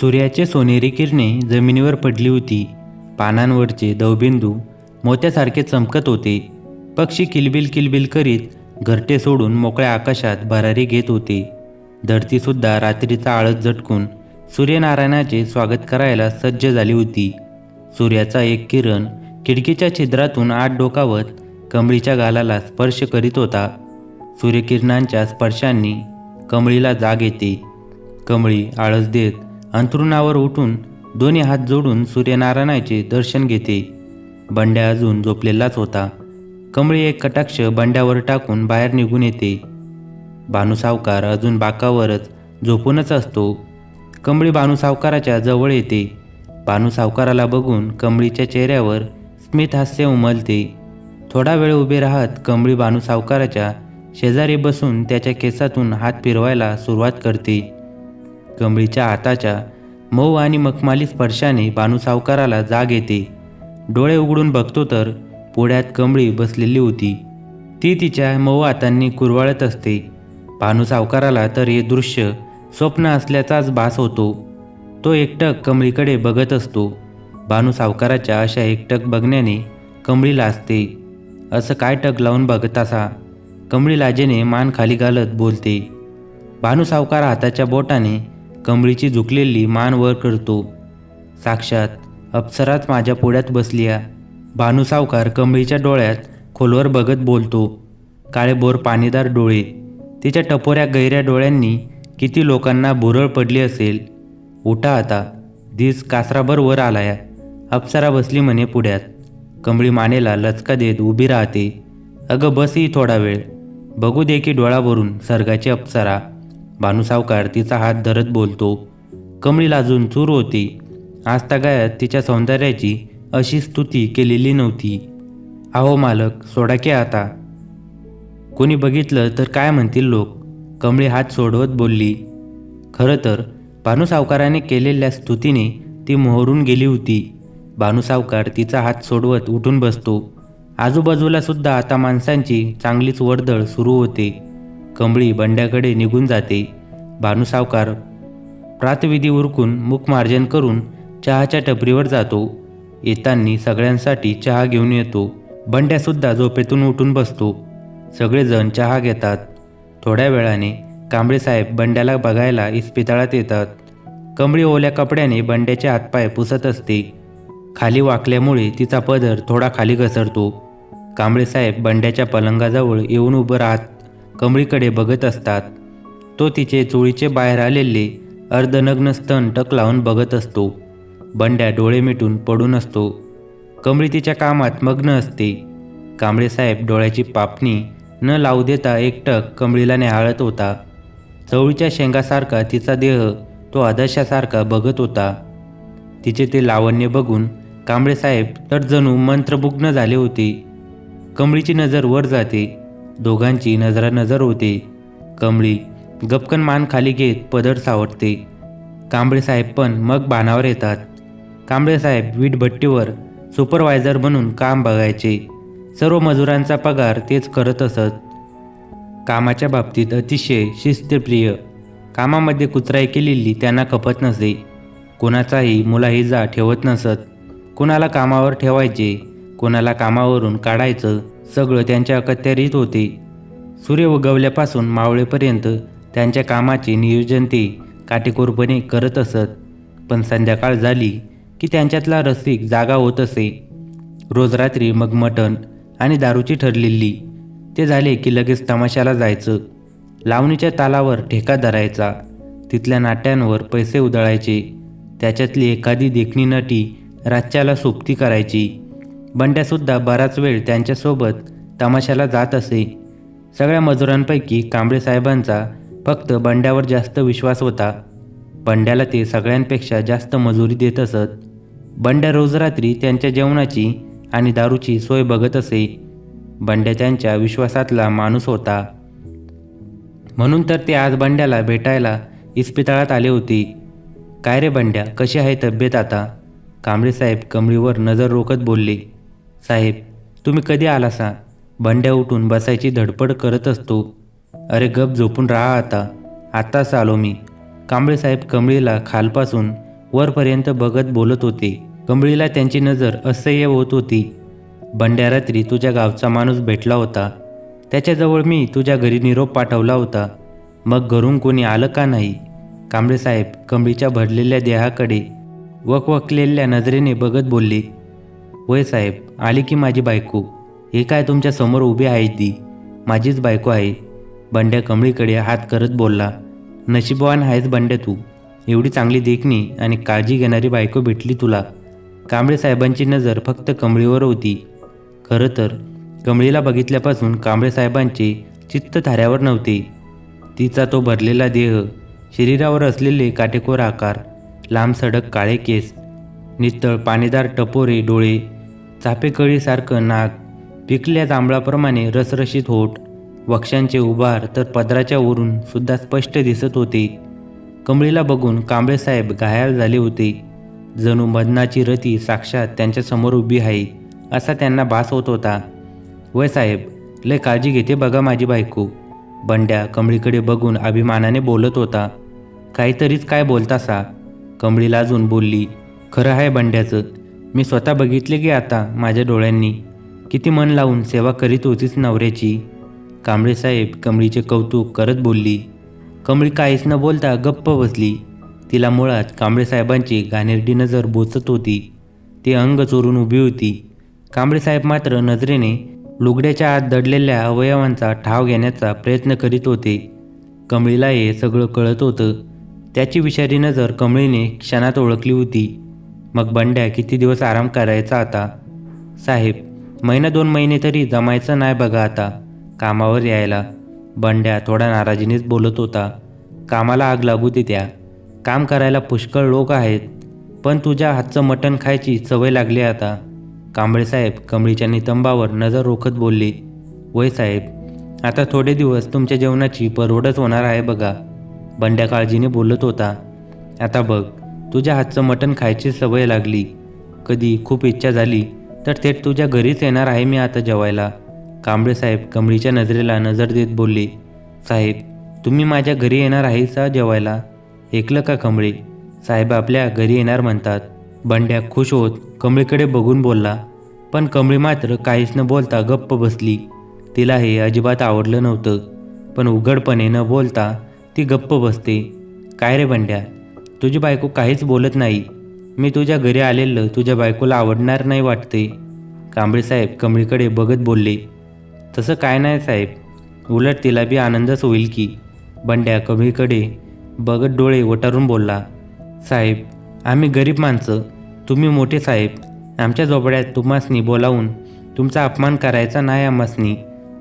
सूर्याचे सोनेरी किरणे जमिनीवर पडली होती. पानांवरचे दवबिंदू मोत्यासारखे चमकत होते. पक्षी किलबिल किलबिल करीत घरटे सोडून मोकळ्या आकाशात भरारी घेत होते. धरतीसुद्धा रात्रीचा आळस झटकून सूर्यनारायणाचे स्वागत करायला सज्ज झाली होती. सूर्याचा एक किरण खिडकीच्या छिद्रातून आत डोकावत कमळीच्या गालाला स्पर्श करीत होता. सूर्यकिरणांच्या स्पर्शांनी कमळीला जाग येते. कमळी आळस देत अंथरुणावर उठून दोन्ही हात जोडून सूर्यनारायणाचे दर्शन घेते. बंड्या अजून झोपलेलाच होता. कमळी एक कटाक्ष बंड्यावर टाकून बाहेर निघून येते. भानुसावकार अजून बाकावरच झोपूनच असतो. कमळी भानुसावकाराच्या जवळ येते. भानुसावकाराला बघून कमळीच्या चेहऱ्यावर स्मित हास्य उमलते. थोडा वेळ उभे राहत कमळी भानुसावकाराच्या शेजारी बसून त्याच्या केसातून हात फिरवायला सुरुवात करते. कमळीच्या हाताच्या मऊ आणि मखमाली स्पर्शाने भानुसावकाराला जाग येते. डोळे उघडून बघतो तर पुढ्यात कमळी बसलेली होती. ती तिच्या मऊ हातांनी कुरवाळत असते. भानुसावकाराला तर हे दृश्य स्वप्न असल्याचाच भास होतो. तो एकटक कमळीकडे बघत असतो. भानुसावकाराच्या अशा एकटक बघण्याने कमळी लाजते. असं काय टक लावून बघतासा? कमळी लाजेने मान खाली घालत बोलते. भानुसावकार हाताच्या बोटाने कमळीची झुकलेली मान वर करतो. साक्षात अप्सराच माझ्या पुढ्यात बसलीया. भानुसावकार कमळीच्या डोळ्यात खोलवर बघत बोलतो. काळेभोर पाणीदार डोळे. तिच्या टपोऱ्या गहिऱ्या डोळ्यांनी किती लोकांना भुरळ पडली असेल. उठा आता, दिस कासराभर वर आलाया. अप्सरा बसली म्हणे पुढ्यात. कमळी मानेला लचका देत उभी राहते. अगं बस ही थोडा वेळ, बघू दे की डोळा भरून सर्गाची अप्सरा. भानुसावकार तिचा हात धरत बोलतो. कमळी लाजून चूर होती. आजतागायत तिच्या सौंदर्याची अशी स्तुती केलेली नव्हती. अहो मालक, सोडा की आता, कोणी बघितलं तर काय म्हणतील लोक? कमळी हात सोडवत बोलली. खरं तर भानुसावकाराने केलेल्या स्तुतीने ती मोहरून गेली होती. भानुसावकार तिचा हात सोडवत उठून बसतो. आजूबाजूला सुद्धा आता माणसांची चांगलीच वर्दळ सुरू होते. कमळी बंड्याकडे निघून जाते. भानुसावकार प्रातविधी उरकून मुखमार्जन करून चहाच्या टपरीवर जातो. येतांनी सगळ्यांसाठी चहा घेऊन येतो. बंड्यासुद्धा झोपेतून उठून बसतो. सगळेजण चहा घेतात. थोड्या वेळाने कांबळेसाहेब बंड्याला बघायला इस्पितळात येतात. कमळी ओल्या कपड्याने बंड्याचे हातपाय पुसत असते. खाली वाकल्यामुळे तिचा पदर थोडा खाली घसरतो. कांबळेसाहेब बंड्याच्या पलंगाजवळ येऊन उभं राहत कमळीकडे बघत असतात. तो तिचे चोळीचे बाहेर आलेले अर्धनग्न स्तन टक लावून बघत असतो. बंड्या डोळे मिटून पडून असतो. कमळी तिच्या कामात मग्न असते. कांबळेसाहेब डोळ्याची पापणी न लावू देता एकटक कमळीला निहाळत होता. चवळीच्या शेंगासारखा तिचा देह तो आदर्शासारखा बघत होता. तिचे ते लावण्य बघून कांबळेसाहेब तर जणू मंत्रमुग्ध झाले होते. कमळीची नजर वर जाते. दोघांची नजरानजर होते. कमळी गपकन मान खाली घेत पदर सावरते. कांबळेसाहेब पण मग भानावर येतात. कांबळेसाहेब वीटभट्टीवर सुपरवायझर म्हणून काम बघायचे. सर्व मजुरांचा पगार तेच करत असत. कामाच्या बाबतीत अतिशय शिस्तप्रिय. कामामध्ये कुचराई केलेली त्यांना खपत नसे. कोणाचाही मुलाहिजा ठेवत नसत. कोणाला कामावर ठेवायचे, कोणाला कामावरून काढायचं, सगळं त्यांच्या अखत्यारीत होते. सूर्य उगवल्यापासून मावळेपर्यंत त्यांच्या कामाचे नियोजन ते काटेकोरपणे करत असत. पण संध्याकाळ झाली की त्यांच्यातला रसिक जागा होत असे. रोज रात्री मग मटण आणि दारूची ठरलेली. ते झाले की लगेच तमाशाला जायचं. लावणीच्या तालावर ठेका धरायचा. तिथल्या नाट्यांवर पैसे उधळायचे. त्याच्यातली एखादी देखणी नटी रातच्याला सोबती करायची. बंड्यासुद्धा बराच वेळ त्यांच्यासोबत तमाशाला जात असे. सगळ्या मजुरांपैकी कांबळेसाहेबांचा फक्त बंड्यावर जास्त विश्वास होता. बंड्याला ते सगळ्यांपेक्षा जास्त मजुरी देत असत. बंड्या रोज रात्री त्यांच्या जेवणाची आणि दारूची सोय बघत असे. बंड्या त्यांच्या विश्वासातला माणूस होता. म्हणून तर ते आज बंड्याला भेटायला इस्पितळात आले होते. काय रे बंड्या, कशी आहे तब्येत आता? कांबळेसाहेब कमळीवर नजर रोखत बोलले. साहेब, तुम्ही कधी आलासा? बंड्या उठून बसायची धडपड करत असतो. अरे गप झोपून राहा आता, आत्ताच आलो मी. कांबळेसाहेब कमळीला खालपासून वरपर्यंत बघत बोलत होते. कमळीला त्यांची नजर असह्य होत होती. बंड्या रात्री तुझ्या गावचा माणूस भेटला होता. त्याच्याजवळ मी तुझ्या घरी निरोप पाठवला होता. मग घरून कोणी आलं का नाही? कांबळे साहेब कमळीच्या भरलेल्या देहाकडे वकवकलेल्या नजरेने बघत बोलले. होय साहेब, आली की माझी बायको. हे काय तुमच्या समोर उभी आहे ती? माझीच बायको आहे. बंड्या कमळीकडे हात करत बोलला. नशीबवान आहेस बंड्या तू. एवढी चांगली देखणी आणि काळजी घेणारी बायको भेटली तुला. कांबळे साहेबांची नजर फक्त कमळीवर होती. खरं तर कमळीला बघितल्यापासून कांबळे साहेबांचे चित्त थाऱ्यावर नव्हते. तिचा तो भरलेला देह, शरीरावर असलेले काटेकोर आकार, लांब सडक काळे केस, नितळ पाणीदार टपोरे डोळे, चापेकळीसारखं नाक, पिकल्या जांभळाप्रमाणे रसरशीत होठ, वक्षांचे उभार तर पदराच्या वरून सुद्धा स्पष्ट दिसत होते. कमळीला बघून कांबळे साहेब घायाळ झाले होते. जणू मदनाची रती साक्षात त्यांच्यासमोर उभी आहे असा त्यांना भास होत होता. वय साहेब, लय काळजी घेते बघा माझी बायको. बंड्या कमळीकडे बघून अभिमानाने बोलत होता. काहीतरीच काय बोलतासा? कमळी लाजून बोलली. खरं आहे बंड्याचं. मी स्वतः बघितले की आता माझ्या डोळ्यांनी. किती मन लावून सेवा करीत होतीस नवऱ्याची. कांबळे साहेब कमळीचे कौतुक करत बोलली. कमळी काहीच न बोलता गप्प बसली. तिला मुळात कांबळे साहेबांची घाणेरडी नजर बोचत होती. ती अंग चोरून उभी होती. कांबळे साहेब मात्र नजरेने लुगड्याच्या आत दडलेल्या अवयवांचा ठाव घेण्याचा प्रयत्न करीत होते. कमळीला हे सगळं कळत होतं. त्याची विषारी नजर कमळीने क्षणात ओळखली होती. मग बंड्या किती दिवस आराम करायचा आता? साहेब, महिना 2 महिने तरी जमायचं नाही बघा आता कामावर यायला. बंड्या थोडा नाराजीनेच बोलत होता. कामाला आग लागू दे त्या. काम करायला पुष्कळ लोक आहेत. पण तुझ्या हातचं मटण खायची सवय लागली आता. कांबळे साहेब कमळीच्या नितंबावर नजर रोखत बोलले. वय साहेब, आता थोडे दिवस तुमच्या जेवणाची परवडच होणार आहे बघा. बंड्या काळजीने बोलत होता. आता बघ, तुझ्या हातचं मटण खायची सवय लागली. कधी खूप इच्छा झाली तर थेट तुझ्या घरीच येणार आहे मी आता जेवायला. कांबळे साहेब कमळीच्या नजरेला नजर देत बोलले. साहेब, तुम्ही माझ्या घरी येणार आहेसा जेवायला? ऐकलं का कमळे? साहेब आपल्या घरी येणार म्हणतात. बंड्या खुश होत कमळीकडे बघून बोलला. पण कमळी मात्र काहीच न बोलता गप्प बसली. तिला हे अजिबात आवडलं नव्हतं. पण उघडपणे न बोलता ती गप्प बसते. काय रे बंड्या, तुझी बायको काहीच बोलत नाही. मी तुझ्या घरी आलेलं तुझ्या बायकोला आवडणार नाही वाटते. कांबळे साहेब कमळीकडे बघत बोलले. तसं काय नाही साहेब, उलट तिला बी आनंदच होईल की. बंड्या कमळीकडे बघत डोळे वटारून बोलला. साहेब, आम्ही गरीब माणसं, तुम्ही मोठे साहेब. आमच्या झोपड्यात तुम्हासनी बोलावून तुमचा अपमान करायचा नाही आम्हासनी,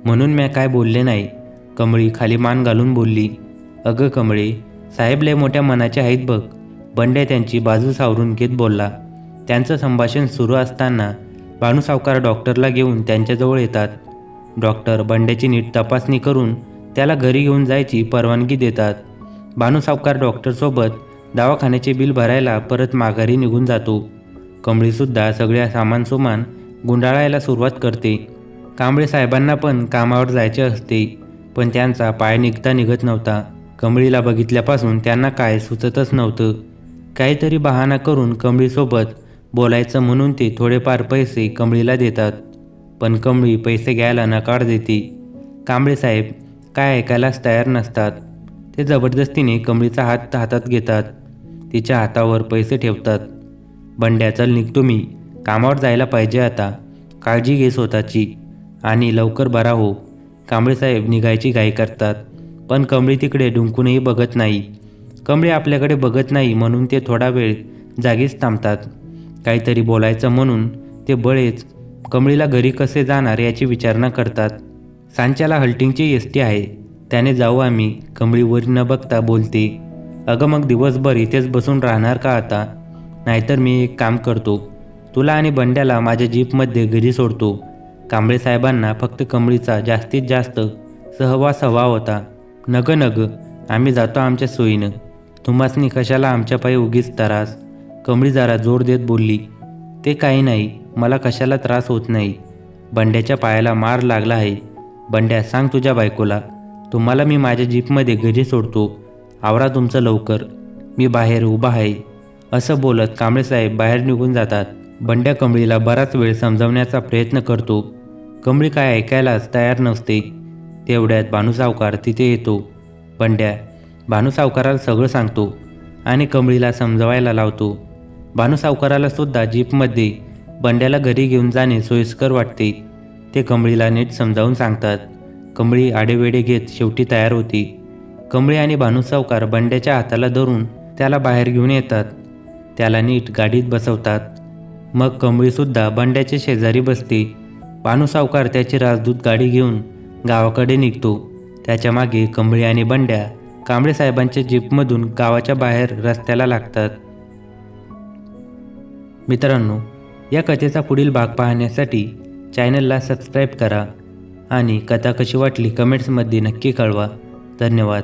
म्हणून मी काय बोलले नाही. कमळी खाली मान घालून बोलली. अगं कमळे, साहेब लय मोठ्या मनाचे आहेत बघ. बंड्या त्यांची बाजू सावरून घेत बोलला. त्यांचं संभाषण सुरू असताना भानू सावकार डॉक्टरला घेऊन त्यांच्याजवळ येतात. डॉक्टर बंड्याची नीट तपासणी करून त्याला घरी घेऊन जायची परवानगी देतात. भानू सावकार डॉक्टरसोबत दवाखान्याचे बिल भरायला परत माघारी निघून जातो. कमळीसुद्धा सगळ्या सामानसुमान गुंडाळायला सुरुवात करते. कांबळे साहेबांना पण कामावर जायचे असते, पण त्यांचा पाय निघत नव्हता. कमळीला बघितल्यापासून त्यांना काय सुचतच नव्हतं. काहीतरी बहाणा करून कमळीसोबत बोलायचं म्हणून ते थोडेफार पैसे कमळीला देतात. पण कमळी पैसे घ्यायला नकार देते. कांबळे साहेब काय ऐकायलाच तयार नसतात. ते जबरदस्तीने कमळीचा हात हातात घेतात. तिच्या हातावर पैसे ठेवतात. बंड्या, चल निघतो मी. कामावर जायला पाहिजे आता. काळजी घे स्वतःची आणि लवकर बरा हो. कांबळे साहेब निघायची घाई करतात. पण कमळी तिकडे डुंकूनही बघत नाही. कमळी आपल्याकडे बघत नाही म्हणून ते थोडा वेळ जागीच थांबतात. काहीतरी बोलायचं म्हणून ते बळेच कमळीला घरी कसे जाणार याची विचारणा करतात. सांच्याला हल्टिंगची एसटी आहे, त्याने जाऊ आम्ही. कमळी वर न बघता बोलते. अगं मग दिवसभर इथेच बसून राहणार का आता? नाहीतर मी एक काम करतो, तुला आणि बंड्याला माझ्या जीपमध्ये घरी सोडतो. कांबळे साहेबांना फक्त कमळीचा जास्तीत जास्त सहवास हवा होता. नग आम्ही जातो आमच्या सोयीनं. तुम्हासनी कशाला आमच्या पायी उगीच त्रास? कमळी जरा जोर देत बोलली. ते काही नाही, मला कशाला त्रास होत नाही. बंड्याच्या पायाला मार लागला आहे. बंड्या, सांग तुझ्या बायकोला, तुम्हाला मी माझ्या जीपमध्ये घरी सोडतो. आवरा तुमचं लवकर. मी बाहेर उभा आहे. असं बोलत कांबळेसाहेब बाहेर निघून जातात. बंड्या कमळीला बराच वेळ समजावण्याचा प्रयत्न करतो. कमळी काय ऐकायलाच तयार नसते. तेवढ्यात भानुसावकार तिथे येतो. बंड्या भानुसावकाराला सगळं सांगतो आणि कमळीला समजवायला लावतो. भानुसावकाराला सुद्धा जीपमध्ये बंड्याला घरी घेऊन जाणे सोयीस्कर वाटते. ते कमळीला नीट समजावून सांगतात. कमळी आडेवेडे घेत शेवटी तयार होती. कमळी आणि भानुसावकार बंड्याच्या हाताला धरून त्याला बाहेर घेऊन येतात. त्याला नीट गाडीत बसवतात. मग कमळीसुद्धा बंड्याच्या शेजारी बसते. भानुसावकार त्याची राजदूत गाडी घेऊन गावाकडे निघतो. त्याच्या मागे कमळी आणि बंड्या कांबळेसाहेबांच्या जीपमधून गावाच्या बाहेर रस्त्याला लागतात. मित्रांनो, या कथेचा पुढील भाग पाहण्यासाठी चॅनलला सबस्क्राईब करा आणि कथा कशी वाटली कमेंट्समध्ये नक्की कळवा. धन्यवाद.